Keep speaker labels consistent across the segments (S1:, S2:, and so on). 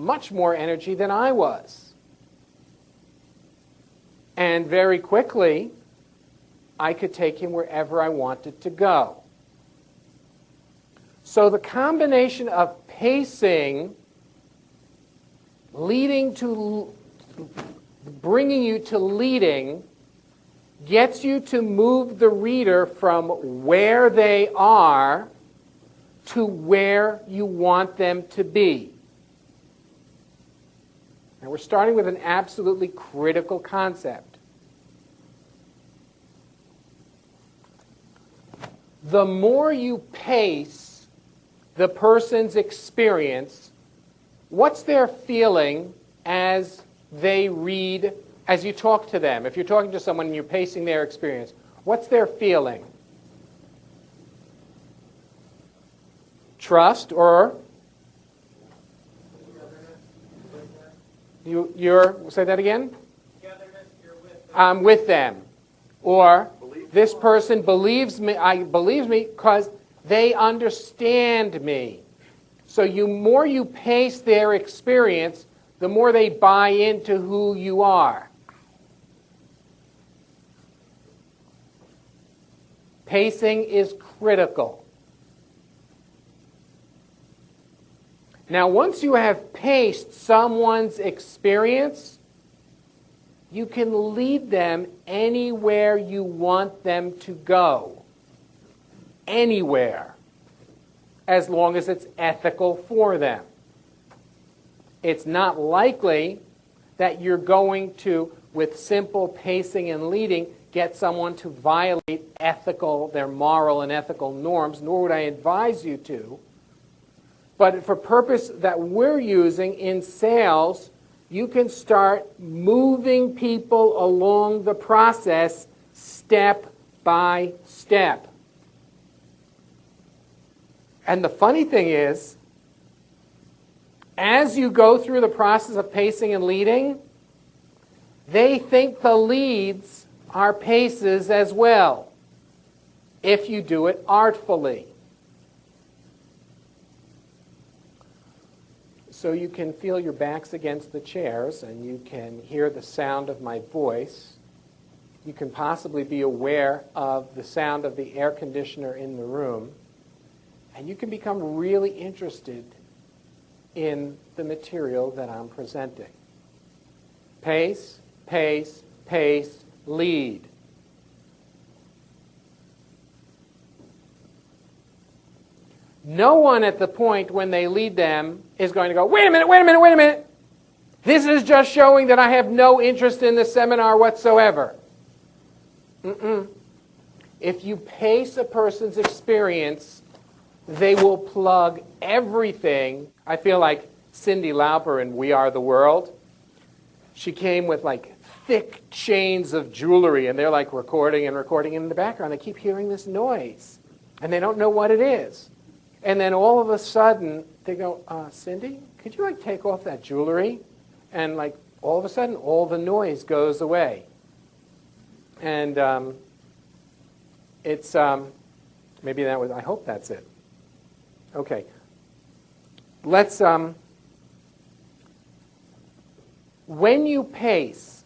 S1: much more energy than I was. And very quickly, I could take him wherever I wanted to go. So the combination of pacing leading to bringing you to leading gets you to move the reader from where they are to where you want them to be. And we're starting with an absolutely critical concept. The more you pace the person's experience, what's their feeling as they read, as you talk to them? If you're talking to someone and you're pacing their experience, what's their feeling? Trust, or say that again? I'm with them. Or this person believes me because they understand me. So more you pace their experience, the more they buy into who you are. Pacing is critical. Now, once you have paced someone's experience, you can lead them anywhere you want them to go. Anywhere. As long as it's ethical for them. It's not likely that you're going to, with simple pacing and leading, get someone to violate their moral and ethical norms, nor would I advise you to. But for purpose that we're using in sales, you can start moving people along the process step by step. And the funny thing is, as you go through the process of pacing and leading, they think the leads are paces as well, if you do it artfully. So you can feel your backs against the chairs, and you can hear the sound of my voice. You can possibly be aware of the sound of the air conditioner in the room. And you can become really interested in the material that I'm presenting. Pace, pace, pace, lead. No one at the point when they lead them is going to go, wait a minute, wait a minute, wait a minute. This is just showing that I have no interest in the seminar whatsoever. If you pace a person's experience, they will plug everything. I feel like Cyndi Lauper in We Are the World. She came with like thick chains of jewelry, and they're like recording and recording. And in the background, they keep hearing this noise, and they don't know what it is. And then all of a sudden, they go, Cyndi, could you like take off that jewelry? And like all of a sudden, all the noise goes away. And it's maybe that was. I hope that's it. Okay. Let's. When you pace,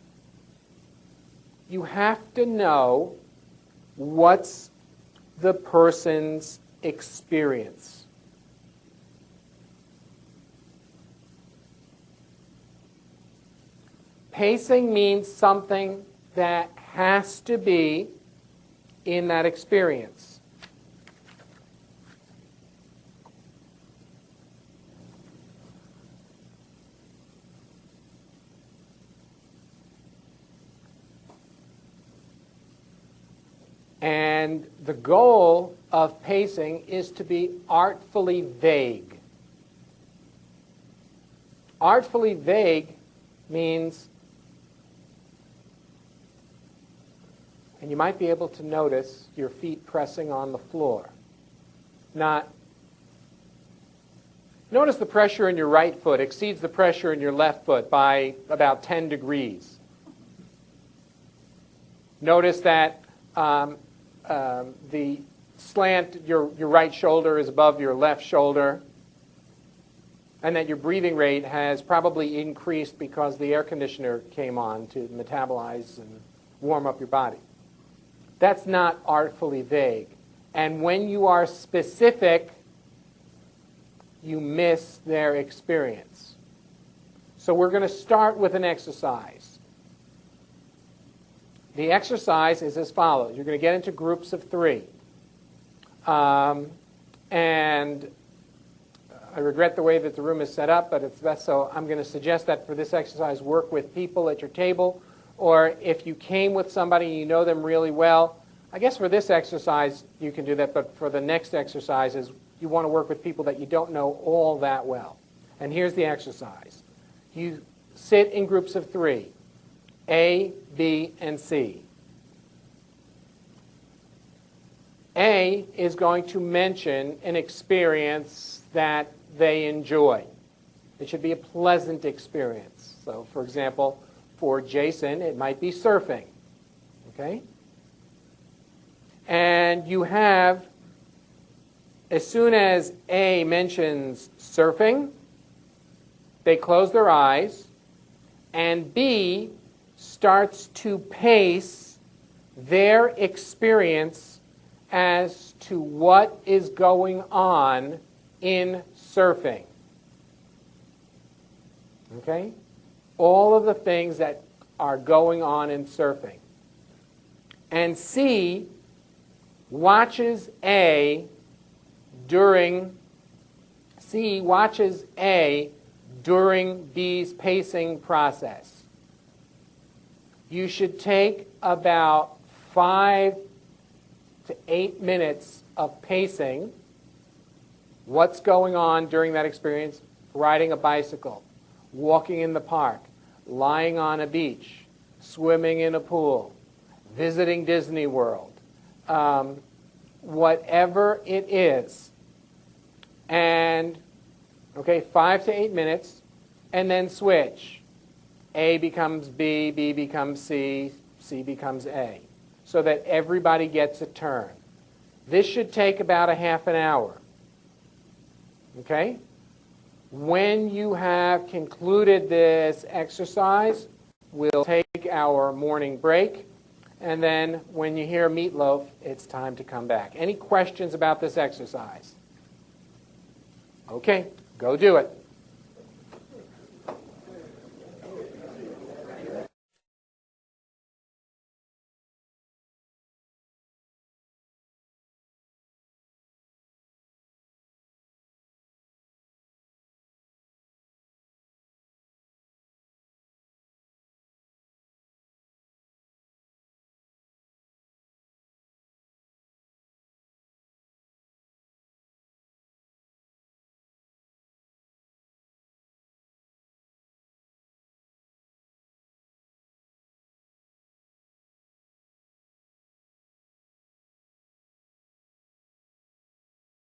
S1: you have to know what's the person's experience. Pacing means something that has to be in that experience. And the goal of pacing is to be artfully vague. Artfully vague means, and you might be able to notice your feet pressing on the floor. Notice the pressure in your right foot exceeds the pressure in your left foot by about 10 degrees. Notice that the slant, your right shoulder is above your left shoulder. and that your breathing rate has probably increased because the air conditioner came on to metabolize and warm up your body. That's not artfully vague. And when you are specific, you miss their experience. So we're going to start with an exercise. The exercise is as follows. You're going to get into groups of 3. And I regret the way that the room is set up, but it's best, so I'm going to suggest that for this exercise, work with people at your table, or if you came with somebody and you know them really well, I guess for this exercise you can do that, but for the next exercises, you want to work with people that you don't know all that well. And here's the exercise. You sit in groups of 3, A, B, and C. A is going to mention an experience that they enjoy. It should be a pleasant experience. So, for example, for Jason, it might be surfing. Okay? And you have, as soon as A mentions surfing, they close their eyes, and B starts to pace their experience as to what is going on in surfing. Okay? All of the things that are going on in surfing. And C watches A during B's pacing process. You should take about 5 to 8 minutes of pacing. What's going on during that experience? Riding a bicycle, walking in the park, lying on a beach, swimming in a pool, visiting Disney World, whatever it is. And, okay, 5 to 8 minutes, and then switch. A becomes B, B becomes C, C becomes A, so that everybody gets a turn. This should take about a half an hour. Okay? When you have concluded this exercise, we'll take our morning break, and then when you hear meatloaf, it's time to come back. Any questions about this exercise? Okay, go do it.